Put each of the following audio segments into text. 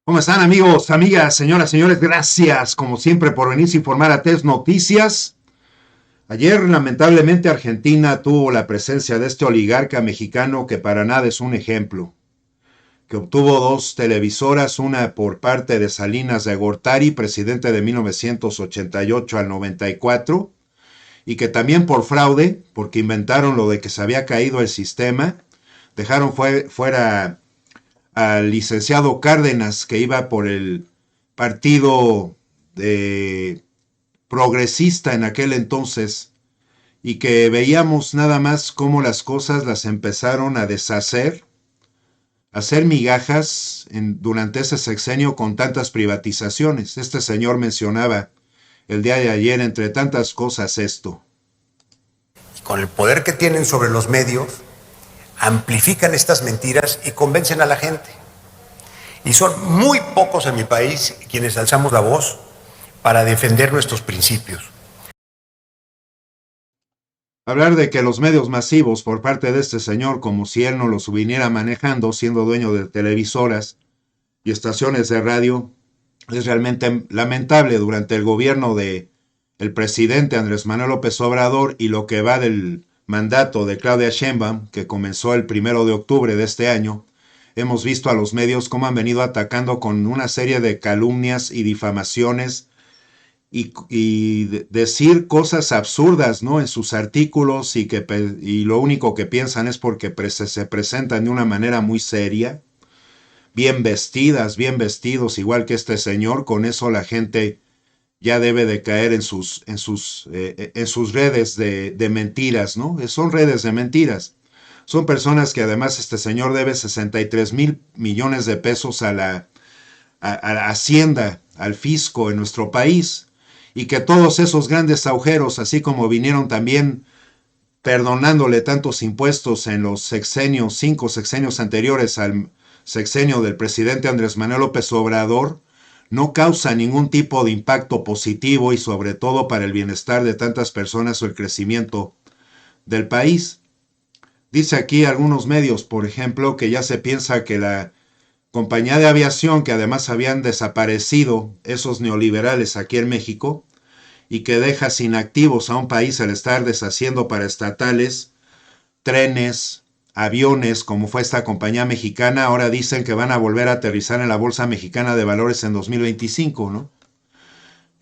¿Cómo están amigos, amigas, señoras, señores? Gracias, como siempre, por venirse a informar a TES Noticias. Ayer, lamentablemente, Argentina tuvo la presencia de este oligarca mexicano que para nada es un ejemplo, que obtuvo dos televisoras, una por parte de Salinas de Gortari, presidente de 1988 al 94, y que también por fraude, porque inventaron lo de que se había caído el sistema, dejaron fuera al licenciado Cárdenas, que iba por el partido de progresista en aquel entonces, y que veíamos nada más cómo las cosas las empezaron a deshacer, a hacer migajas durante ese sexenio con tantas privatizaciones. Este señor mencionaba el día de ayer, entre tantas cosas, esto. Con el poder que tienen sobre los medios, amplifican estas mentiras y convencen a la gente. Y son muy pocos en mi país quienes alzamos la voz para defender nuestros principios. Hablar de que los medios masivos por parte de este señor, como si él no los viniera manejando, siendo dueño de televisoras y estaciones de radio, es realmente lamentable. Durante el gobierno de el presidente Andrés Manuel López Obrador y lo que va del mandato de Claudia Sheinbaum, que comenzó el 1 de octubre de este año, hemos visto a los medios cómo han venido atacando con una serie de calumnias y difamaciones y decir cosas absurdas, ¿no? En sus artículos y lo único que piensan es porque se presentan de una manera muy seria, bien vestidas, bien vestidos, igual que este señor. Con eso la gente ya debe de caer en sus redes de mentiras, ¿no? Son redes de mentiras. Son personas que además este señor debe 63,000 millones de pesos a la Hacienda, al fisco en nuestro país, y que todos esos grandes agujeros, así como vinieron también perdonándole tantos impuestos en los 5 sexenios anteriores al sexenio del presidente Andrés Manuel López Obrador, no causa ningún tipo de impacto positivo y sobre todo para el bienestar de tantas personas o el crecimiento del país. Dice aquí algunos medios, por ejemplo, que ya se piensa que la compañía de aviación, que además habían desaparecido esos neoliberales aquí en México, y que deja sin activos a un país al estar deshaciendo para estatales, trenes, aviones, como fue esta compañía mexicana, ahora dicen que van a volver a aterrizar en la Bolsa Mexicana de Valores en 2025, ¿no?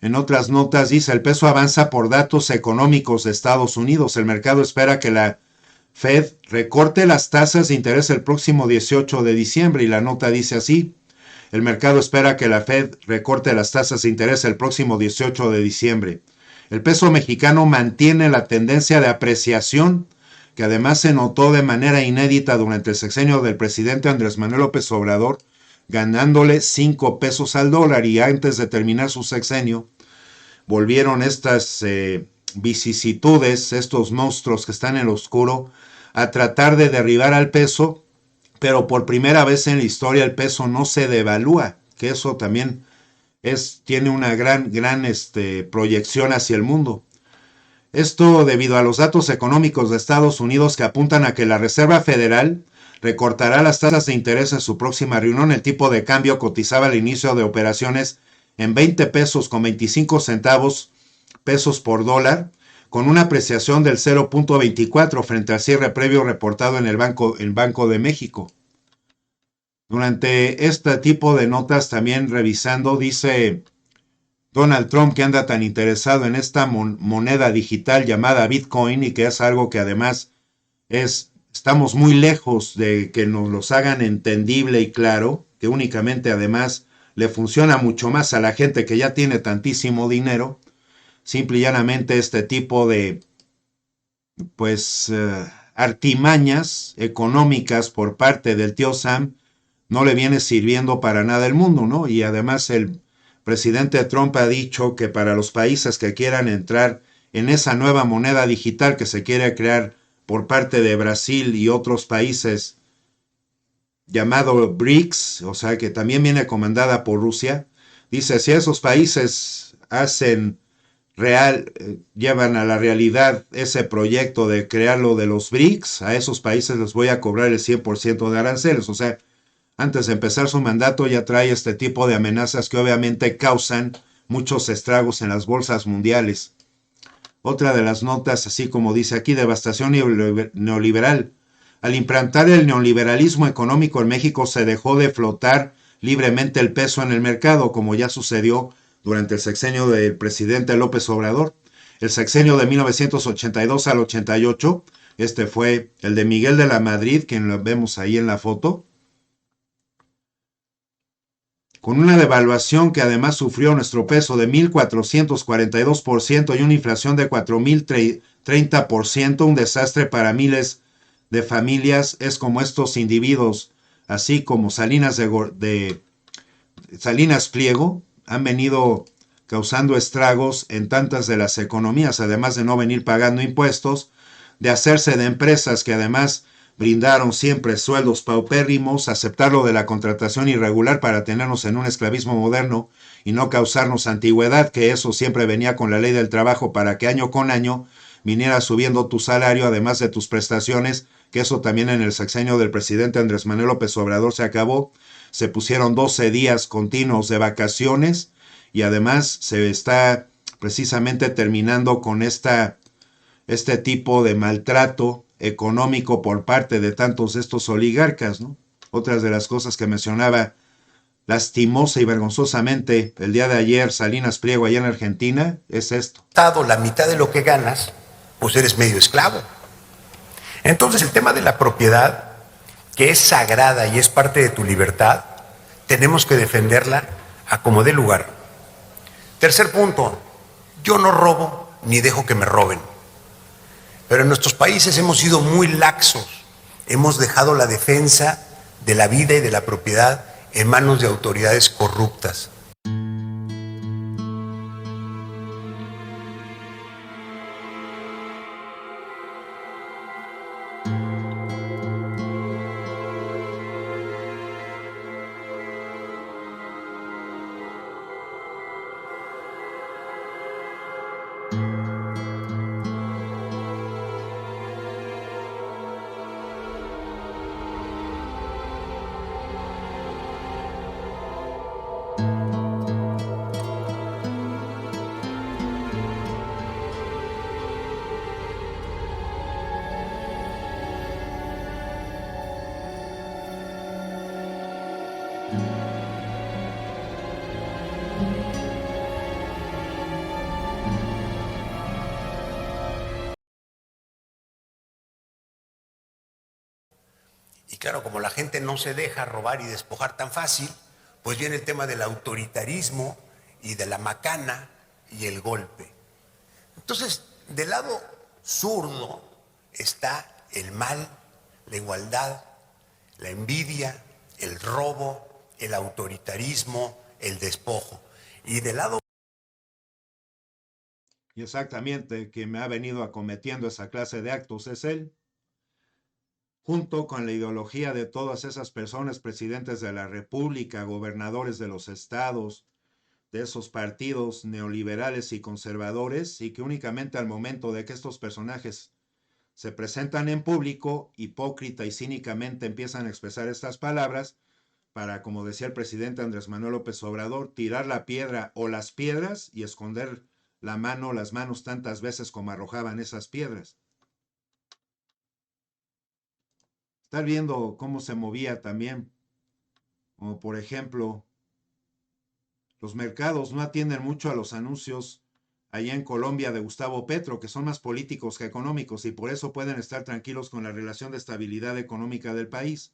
En otras notas dice, el peso avanza por datos económicos de Estados Unidos. El mercado espera que la Fed recorte las tasas de interés el próximo 18 de diciembre y la nota dice así: el mercado espera que la Fed recorte las tasas de interés el próximo 18 de diciembre. El peso mexicano mantiene la tendencia de apreciación que además se notó de manera inédita durante el sexenio del presidente Andrés Manuel López Obrador, ganándole 5 pesos al dólar, y antes de terminar su sexenio volvieron estas vicisitudes, estos monstruos que están en lo oscuro, a tratar de derribar al peso, pero por primera vez en la historia el peso no se devalúa, que eso también tiene una gran proyección hacia el mundo. Esto debido a los datos económicos de Estados Unidos que apuntan a que la Reserva Federal recortará las tasas de interés en su próxima reunión. El tipo de cambio cotizaba al inicio de operaciones en 20 pesos con 25 centavos pesos por dólar, con una apreciación del 0.24 frente al cierre previo reportado en el Banco de México. Durante este tipo de notas, también revisando, dice Donald Trump que anda tan interesado en esta moneda digital llamada Bitcoin, y que es algo que además estamos muy lejos de que nos los hagan entendible y claro, que únicamente además le funciona mucho más a la gente que ya tiene tantísimo dinero. Simple y llanamente este tipo de artimañas económicas por parte del tío Sam no le viene sirviendo para nada al mundo, ¿no? Y además el presidente Trump ha dicho que para los países que quieran entrar en esa nueva moneda digital que se quiere crear por parte de Brasil y otros países, llamado BRICS, o sea que también viene comandada por Rusia, dice, si esos países llevan a la realidad ese proyecto de crear lo de los BRICS, a esos países les voy a cobrar el 100% de aranceles. O sea, antes de empezar su mandato ya trae este tipo de amenazas que obviamente causan muchos estragos en las bolsas mundiales. Otra de las notas, así como dice aquí, devastación neoliberal. Al implantar el neoliberalismo económico en México se dejó de flotar libremente el peso en el mercado, como ya sucedió durante el sexenio del presidente López Obrador. El sexenio de 1982 al 88, este fue el de Miguel de la Madrid, quien lo vemos ahí en la foto, con una devaluación que además sufrió nuestro peso de 1.442% y una inflación de 4.030%, un desastre para miles de familias. Es como estos individuos, así como Salinas Salinas Pliego, han venido causando estragos en tantas de las economías, además de no venir pagando impuestos, de hacerse de empresas que además brindaron siempre sueldos paupérrimos, aceptar lo de la contratación irregular para tenernos en un esclavismo moderno y no causarnos antigüedad, que eso siempre venía con la ley del trabajo para que año con año viniera subiendo tu salario, además de tus prestaciones, que eso también en el sexenio del presidente Andrés Manuel López Obrador se acabó. Se pusieron 12 días continuos de vacaciones y además se está precisamente terminando con este tipo de maltrato económico por parte de tantos de estos oligarcas, ¿no? Otras de las cosas que mencionaba lastimosa y vergonzosamente el día de ayer Salinas Pliego allá en Argentina es esto. La mitad de lo que ganas, pues eres medio esclavo. Entonces el tema de la propiedad, que es sagrada y es parte de tu libertad, tenemos que defenderla a como dé lugar. Tercer punto, yo no robo ni dejo que me roben. Pero en nuestros países hemos sido muy laxos, hemos dejado la defensa de la vida y de la propiedad en manos de autoridades corruptas. Y claro, como la gente no se deja robar y despojar tan fácil, pues viene el tema del autoritarismo y de la macana y el golpe. Entonces, del lado zurdo está el mal, la igualdad, la envidia, el robo, el autoritarismo, el despojo. Y del lado... Y exactamente, quien me ha venido acometiendo esa clase de actos es él, junto con la ideología de todas esas personas, presidentes de la República, gobernadores de los estados, de esos partidos neoliberales y conservadores, y que únicamente al momento de que estos personajes se presentan en público, hipócrita y cínicamente empiezan a expresar estas palabras, para, como decía el presidente Andrés Manuel López Obrador, tirar la piedra o las piedras y esconder las manos tantas veces como arrojaban esas piedras. Estar viendo cómo se movía también, como por ejemplo, los mercados no atienden mucho a los anuncios allá en Colombia de Gustavo Petro, que son más políticos que económicos y por eso pueden estar tranquilos con la relación de estabilidad económica del país.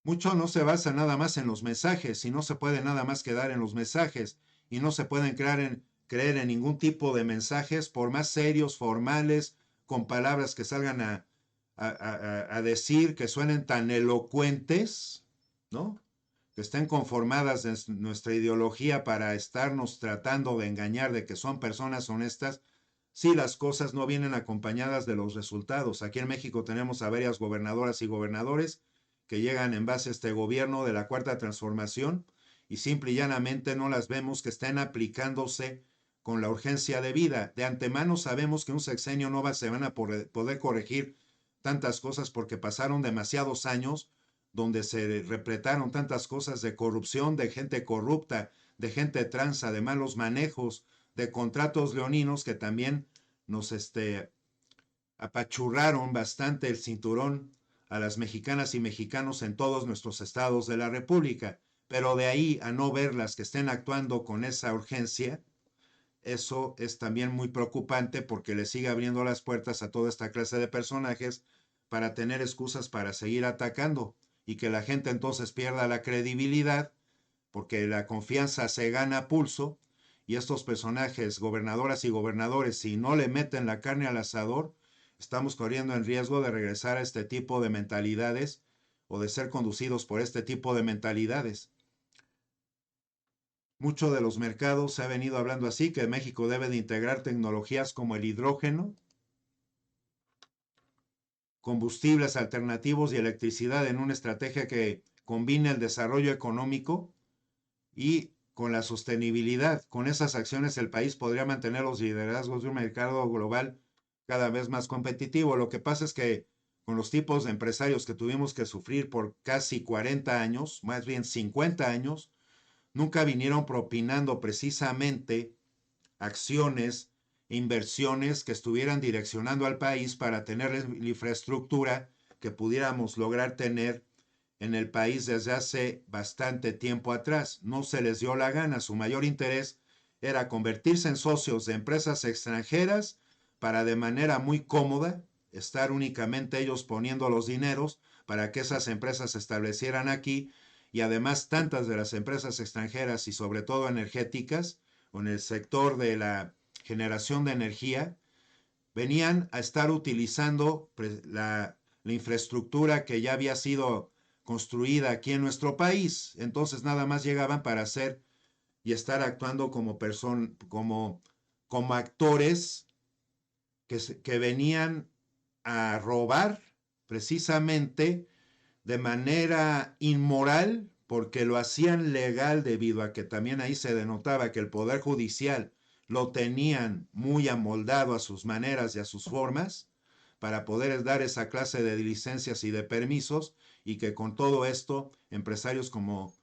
Mucho no se basa nada más en los mensajes y no se puede nada más quedar en los mensajes y no se pueden creer en ningún tipo de mensajes, por más serios, formales, con palabras que salgan a decir, que suenen tan elocuentes, ¿no? Que estén conformadas de nuestra ideología para estarnos tratando de engañar de que son personas honestas, si las cosas no vienen acompañadas de los resultados. Aquí en México tenemos a varias gobernadoras y gobernadores que llegan en base a este gobierno de la Cuarta Transformación y simple y llanamente no las vemos que estén aplicándose con la urgencia de vida. De antemano sabemos que un sexenio no se van a poder corregir tantas cosas porque pasaron demasiados años donde se repletaron tantas cosas de corrupción, de gente corrupta, de gente tranza, de malos manejos, de contratos leoninos que también nos apachurraron bastante el cinturón a las mexicanas y mexicanos en todos nuestros estados de la República. Pero de ahí a no verlas que estén actuando con esa urgencia, eso es también muy preocupante porque le sigue abriendo las puertas a toda esta clase de personajes para tener excusas para seguir atacando y que la gente entonces pierda la credibilidad porque la confianza se gana a pulso y estos personajes, gobernadoras y gobernadores, si no le meten la carne al asador, estamos corriendo el riesgo de regresar a este tipo de mentalidades o de ser conducidos por este tipo de mentalidades. Mucho de los mercados se ha venido hablando así, que México debe de integrar tecnologías como el hidrógeno, combustibles alternativos y electricidad en una estrategia que combine el desarrollo económico y con la sostenibilidad. Con esas acciones el país podría mantener los liderazgos de un mercado global cada vez más competitivo. Lo que pasa es que con los tipos de empresarios que tuvimos que sufrir por casi 40 años, más bien 50 años, nunca vinieron propinando precisamente acciones e inversiones que estuvieran direccionando al país para tener la infraestructura que pudiéramos lograr tener en el país desde hace bastante tiempo atrás. No se les dio la gana, su mayor interés era convertirse en socios de empresas extranjeras para de manera muy cómoda estar únicamente ellos poniendo los dineros para que esas empresas se establecieran aquí y además tantas de las empresas extranjeras y sobre todo energéticas o en el sector de la generación de energía venían a estar utilizando la infraestructura que ya había sido construida aquí en nuestro país. Entonces nada más llegaban para hacer y estar actuando como actores que venían a robar precisamente de manera inmoral, porque lo hacían legal debido a que también ahí se denotaba que el Poder Judicial lo tenían muy amoldado a sus maneras y a sus formas para poder dar esa clase de licencias y de permisos y que con todo esto empresarios como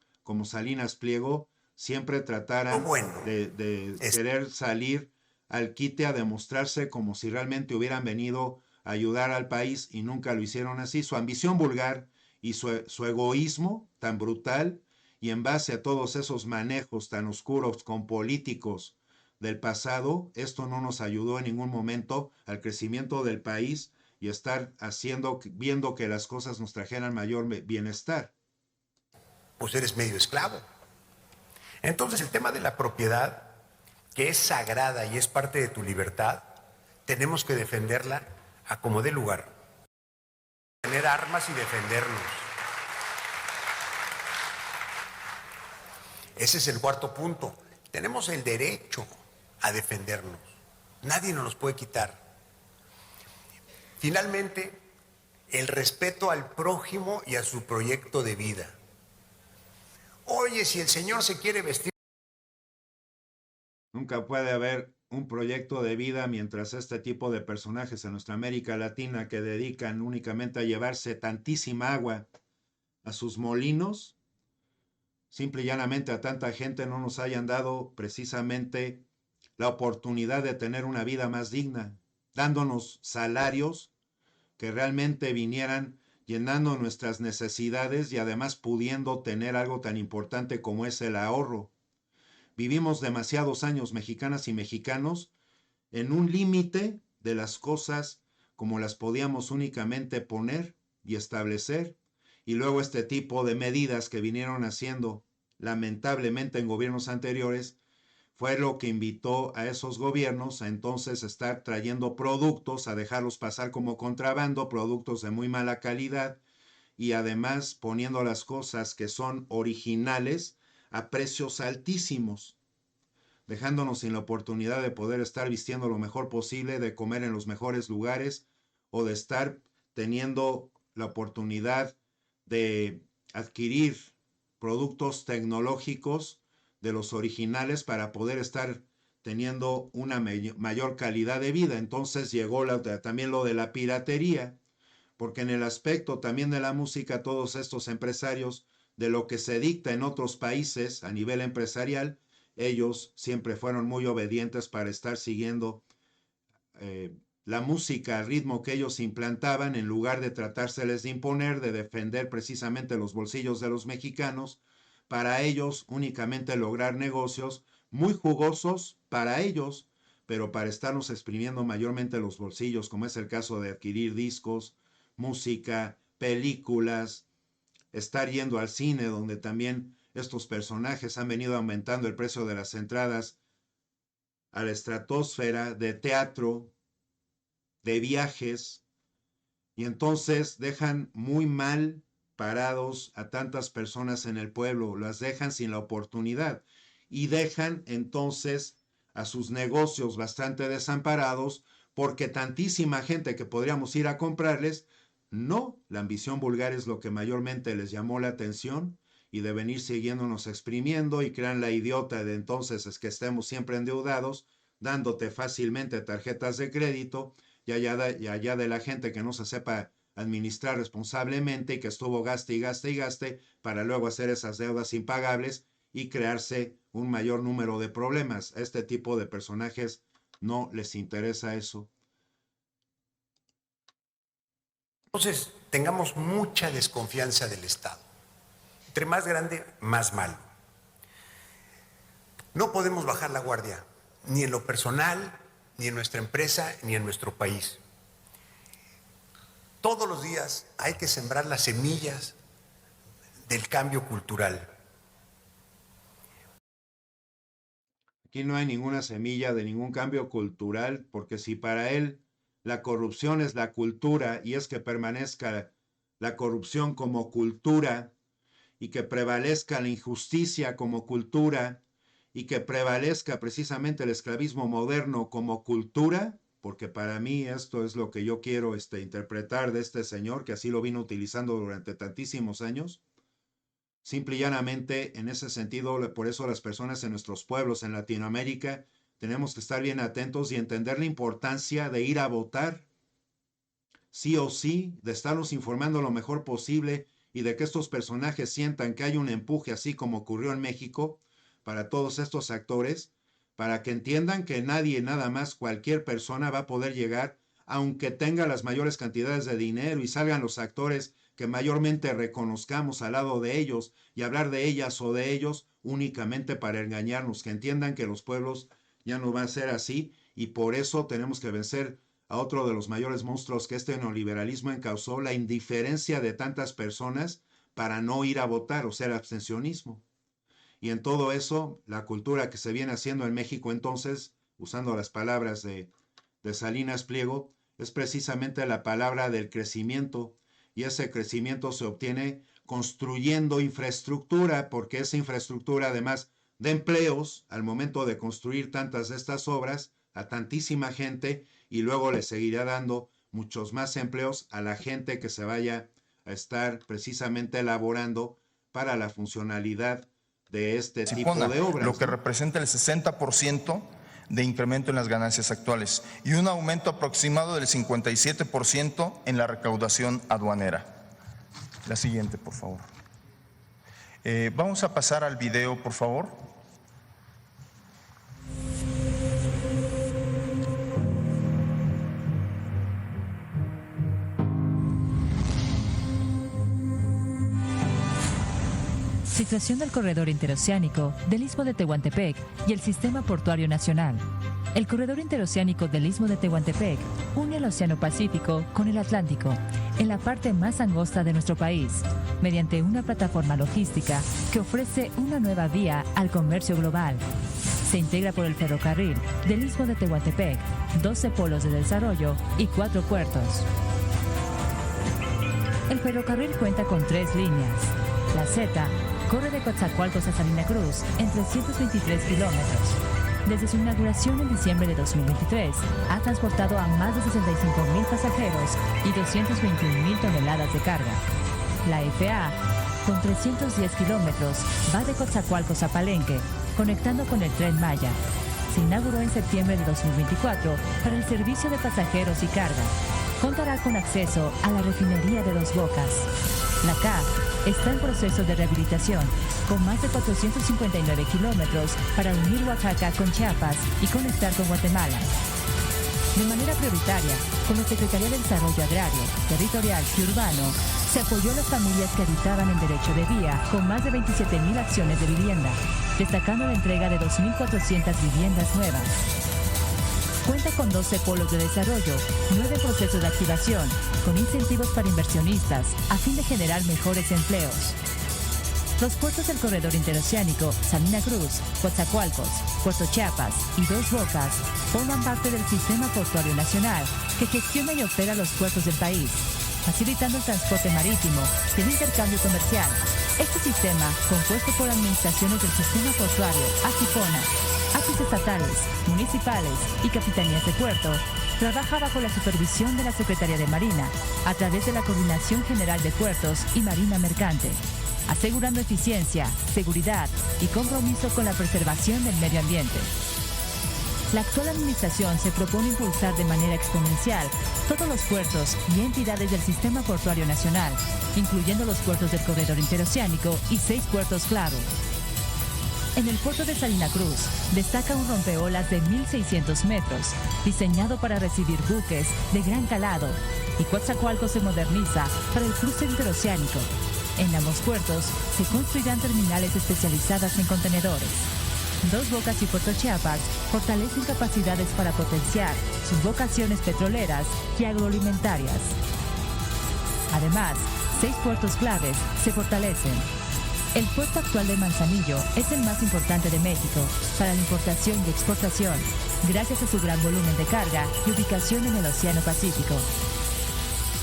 Salinas Pliego siempre trataran Bueno, de es querer salir al quite a demostrarse como si realmente hubieran venido a ayudar al país y nunca lo hicieron así. Su ambición vulgar y su egoísmo tan brutal y en base a todos esos manejos tan oscuros con políticos del pasado, esto no nos ayudó en ningún momento al crecimiento del país y estar viendo que las cosas nos trajeran mayor bienestar. pues eres medio esclavo. Entonces el tema de la propiedad, que es sagrada y es parte de tu libertad, tenemos que defenderla a como dé lugar. Tener armas y defendernos. Ese es el cuarto punto. Tenemos el derecho a defendernos. Nadie nos los puede quitar. Finalmente, el respeto al prójimo y a su proyecto de vida. Oye, si el Señor se quiere vestir... Nunca puede haber un proyecto de vida mientras este tipo de personajes en nuestra América Latina que dedican únicamente a llevarse tantísima agua a sus molinos, simple y llanamente a tanta gente no nos hayan dado precisamente la oportunidad de tener una vida más digna, dándonos salarios que realmente vinieran llenando nuestras necesidades y además pudiendo tener algo tan importante como es el ahorro. Vivimos demasiados años, mexicanas y mexicanos, en un límite de las cosas como las podíamos únicamente poner y establecer, y luego este tipo de medidas que vinieron haciendo lamentablemente en gobiernos anteriores fue lo que invitó a esos gobiernos a entonces estar trayendo productos, a dejarlos pasar como contrabando, productos de muy mala calidad y además poniendo las cosas que son originales a precios altísimos, dejándonos sin la oportunidad de poder estar vistiendo lo mejor posible, de comer en los mejores lugares o de estar teniendo la oportunidad de adquirir productos tecnológicos de los originales para poder estar teniendo una mayor calidad de vida. Entonces llegó también lo de la piratería, porque en el aspecto también de la música, todos estos empresarios, de lo que se dicta en otros países a nivel empresarial, ellos siempre fueron muy obedientes para estar siguiendo la música al ritmo que ellos implantaban, en lugar de tratárseles de imponer, de defender precisamente los bolsillos de los mexicanos, para ellos únicamente lograr negocios muy jugosos para ellos, pero para estarnos exprimiendo mayormente los bolsillos, como es el caso de adquirir discos, música, películas, estar yendo al cine, donde también estos personajes han venido aumentando el precio de las entradas a la estratosfera, de teatro, de viajes, y entonces dejan muy mal parados a tantas personas en el pueblo, las dejan sin la oportunidad y dejan entonces a sus negocios bastante desamparados, porque tantísima gente que podríamos ir a comprarles, no, la ambición vulgar es lo que mayormente les llamó la atención, y de venir siguiéndonos exprimiendo, y crean la idiota de entonces es que estemos siempre endeudados, dándote fácilmente tarjetas de crédito, y allá de la gente que no se sepa administrar responsablemente y que estuvo gaste y gaste y gaste para luego hacer esas deudas impagables y crearse un mayor número de problemas. A este tipo de personajes no les interesa eso. Entonces, tengamos mucha desconfianza del Estado. Entre más grande, más malo. No podemos bajar la guardia, ni en lo personal, ni en nuestra empresa, ni en nuestro país. Todos los días hay que sembrar las semillas del cambio cultural. Aquí no hay ninguna semilla de ningún cambio cultural, porque si para él la corrupción es la cultura, y es que permanezca la corrupción como cultura, y que prevalezca la injusticia como cultura, y que prevalezca precisamente el esclavismo moderno como cultura, porque para mí esto es lo que yo quiero interpretar de este señor, que así lo vino utilizando durante tantísimos años. Simple y llanamente, en ese sentido, por eso las personas en nuestros pueblos en Latinoamérica tenemos que estar bien atentos y entender la importancia de ir a votar, sí o sí, de estarnos informando lo mejor posible, y de que estos personajes sientan que hay un empuje, así como ocurrió en México, para todos estos actores, para que entiendan que nadie, nada más, cualquier persona va a poder llegar, aunque tenga las mayores cantidades de dinero y salgan los actores que mayormente reconozcamos al lado de ellos, y hablar de ellas o de ellos únicamente para engañarnos, que entiendan que los pueblos ya no van a ser así, y por eso tenemos que vencer a otro de los mayores monstruos que este neoliberalismo encausó, la indiferencia de tantas personas para no ir a votar, o sea, el abstencionismo. Y en todo eso, la cultura que se viene haciendo en México entonces, usando las palabras de Salinas Pliego, es precisamente la palabra del crecimiento, y ese crecimiento se obtiene construyendo infraestructura, porque esa infraestructura, además de empleos, al momento de construir tantas de estas obras, a tantísima gente, y luego le seguirá dando muchos más empleos a la gente que se vaya a estar precisamente elaborando para la funcionalidad de este tipo de obras, lo que representa el 60% de incremento en las ganancias actuales y un aumento aproximado del 57% en la recaudación aduanera. La siguiente, por favor. Vamos a pasar al video, por favor. Situación del corredor interoceánico del Istmo de Tehuantepec y el Sistema Portuario Nacional. El corredor interoceánico del Istmo de Tehuantepec une el Océano Pacífico con el Atlántico en la parte más angosta de nuestro país, mediante una plataforma logística que ofrece una nueva vía al comercio global. Se integra por el ferrocarril del Istmo de Tehuantepec, 12 polos de desarrollo y 4 puertos. El ferrocarril cuenta con 3 líneas. La Z corre de Coatzacoalcos a Salina Cruz en 323 kilómetros. Desde su inauguración en diciembre de 2023, ha transportado a más de 65,000 pasajeros y 221,000 toneladas de carga. La FA, con 310 kilómetros, va de Coatzacoalcos a Palenque, conectando con el Tren Maya. Se inauguró en septiembre de 2024 para el servicio de pasajeros y carga. contará con acceso a la refinería de Dos Bocas. La CAF está en proceso de rehabilitación, con más de 459 kilómetros para unir Oaxaca con Chiapas y conectar con Guatemala. De manera prioritaria, con la Secretaría de Desarrollo Agrario, Territorial y Urbano, se apoyó a las familias que habitaban en derecho de vía con más de 27,000 acciones de vivienda, destacando la entrega de 2,400 viviendas nuevas. Cuenta con 12 polos de desarrollo, 9 procesos de activación, con incentivos para inversionistas, a fin de generar mejores empleos. Los puertos del corredor interoceánico Salina Cruz, Coatzacoalcos, Puerto Chiapas y Dos Bocas forman parte del Sistema Portuario Nacional que gestiona y opera los puertos del país, facilitando el transporte marítimo y el intercambio comercial. Este sistema, compuesto por administraciones del Sistema Portuario, ASIPONA, APIs estatales, municipales y capitanías de puerto, trabaja bajo la supervisión de la Secretaría de Marina, a través de la Coordinación General de Puertos y Marina Mercante, asegurando eficiencia, seguridad y compromiso con la preservación del medio ambiente. La actual administración se propone impulsar de manera exponencial todos los puertos y entidades del Sistema Portuario Nacional, incluyendo los puertos del corredor interoceánico y 6 puertos clave. En el puerto de Salina Cruz destaca un rompeolas de 1,600 metros, diseñado para recibir buques de gran calado, y Coatzacoalcos se moderniza para el cruce interoceánico. En ambos puertos se construirán terminales especializadas en contenedores. Dos Bocas y Puerto Chiapas fortalecen capacidades para potenciar sus vocaciones petroleras y agroalimentarias. Además, 6 puertos claves se fortalecen. El puerto actual de Manzanillo es el más importante de México para la importación y exportación, gracias a su gran volumen de carga y ubicación en el Océano Pacífico.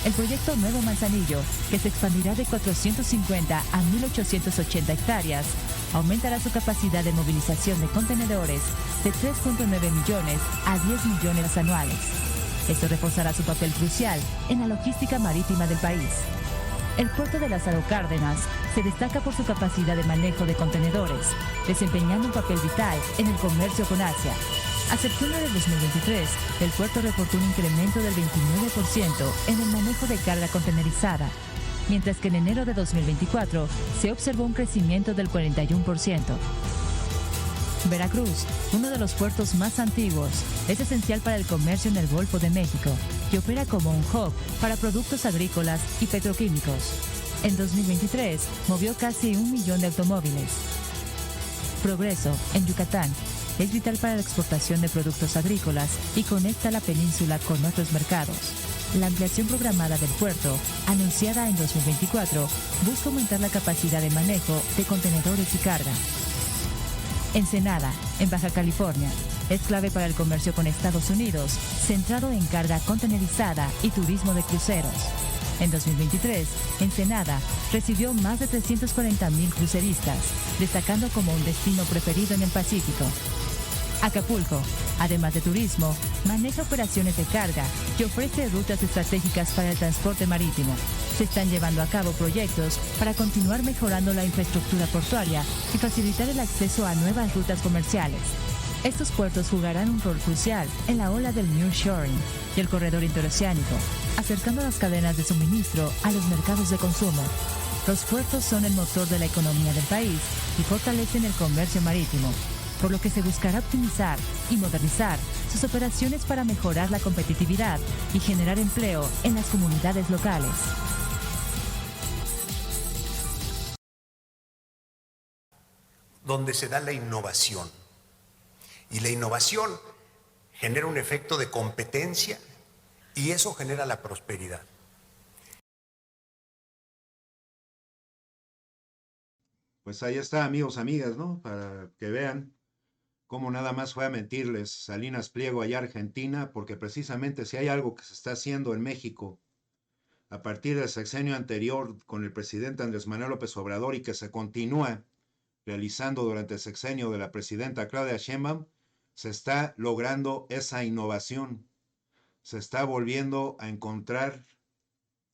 El proyecto Nuevo Manzanillo, que se expandirá de 450 a 1,880 hectáreas, aumentará su capacidad de movilización de contenedores de 3,9 millones a 10 millones anuales. Esto reforzará su papel crucial en la logística marítima del país. El puerto de Lázaro Cárdenas se destaca por su capacidad de manejo de contenedores, desempeñando un papel vital en el comercio con Asia. A septiembre de 2023, el puerto reportó un incremento del 29% en el manejo de carga contenerizada, mientras que en enero de 2024 se observó un crecimiento del 41%. Veracruz, uno de los puertos más antiguos, es esencial para el comercio en el Golfo de México y opera como un hub para productos agrícolas y petroquímicos. En 2023, movió casi 1 millón de automóviles. Progreso, en Yucatán, es vital para la exportación de productos agrícolas y conecta la península con otros mercados. La ampliación programada del puerto, anunciada en 2024, busca aumentar la capacidad de manejo de contenedores y carga. Ensenada, en Baja California, es clave para el comercio con Estados Unidos, centrado en carga contenerizada y turismo de cruceros. En 2023, Ensenada recibió más de 340,000 cruceristas, destacando como un destino preferido en el Pacífico. Acapulco, además de turismo, maneja operaciones de carga y ofrece rutas estratégicas para el transporte marítimo. Se están llevando a cabo proyectos para continuar mejorando la infraestructura portuaria y facilitar el acceso a nuevas rutas comerciales. Estos puertos jugarán un rol crucial en la ola del nearshoring y el corredor interoceánico, acercando las cadenas de suministro a los mercados de consumo. Los puertos son el motor de la economía del país y fortalecen el comercio marítimo, por lo que se buscará optimizar y modernizar sus operaciones para mejorar la competitividad y generar empleo en las comunidades locales. Donde se da la innovación. Y la innovación genera un efecto de competencia y eso genera la prosperidad. Pues ahí está, amigos, amigas, ¿no? Para que vean cómo nada más fue a mentirles Salinas Pliego allá a Argentina, porque precisamente si hay algo que se está haciendo en México a partir del sexenio anterior con el presidente Andrés Manuel López Obrador y que se continúa realizando durante el sexenio de la presidenta Claudia Sheinbaum, se está logrando esa innovación, se está volviendo a encontrar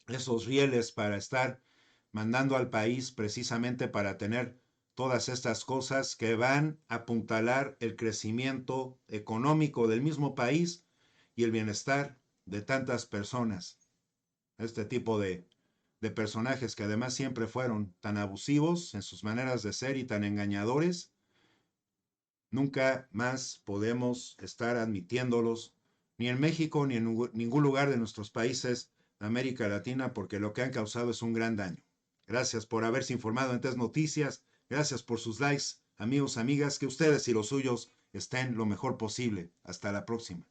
esos rieles para estar mandando al país precisamente para tener todas estas cosas que van a apuntalar el crecimiento económico del mismo país y el bienestar de tantas personas, este tipo de personajes que además siempre fueron tan abusivos en sus maneras de ser y tan engañadores, nunca más podemos estar admitiéndolos, ni en México ni en ningún lugar de nuestros países de América Latina, porque lo que han causado es un gran daño. Gracias por haberse informado en TES Noticias, gracias por sus likes, amigos, amigas, que ustedes y los suyos estén lo mejor posible. Hasta la próxima.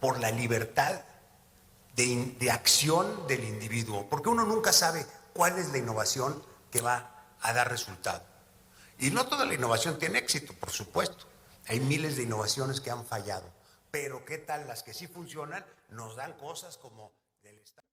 Por la libertad de acción del individuo, porque uno nunca sabe cuál es la innovación que va a dar resultado. Y no toda la innovación tiene éxito, por supuesto. Hay miles de innovaciones que han fallado, pero ¿qué tal las que sí funcionan? Nos dan cosas como del Estado.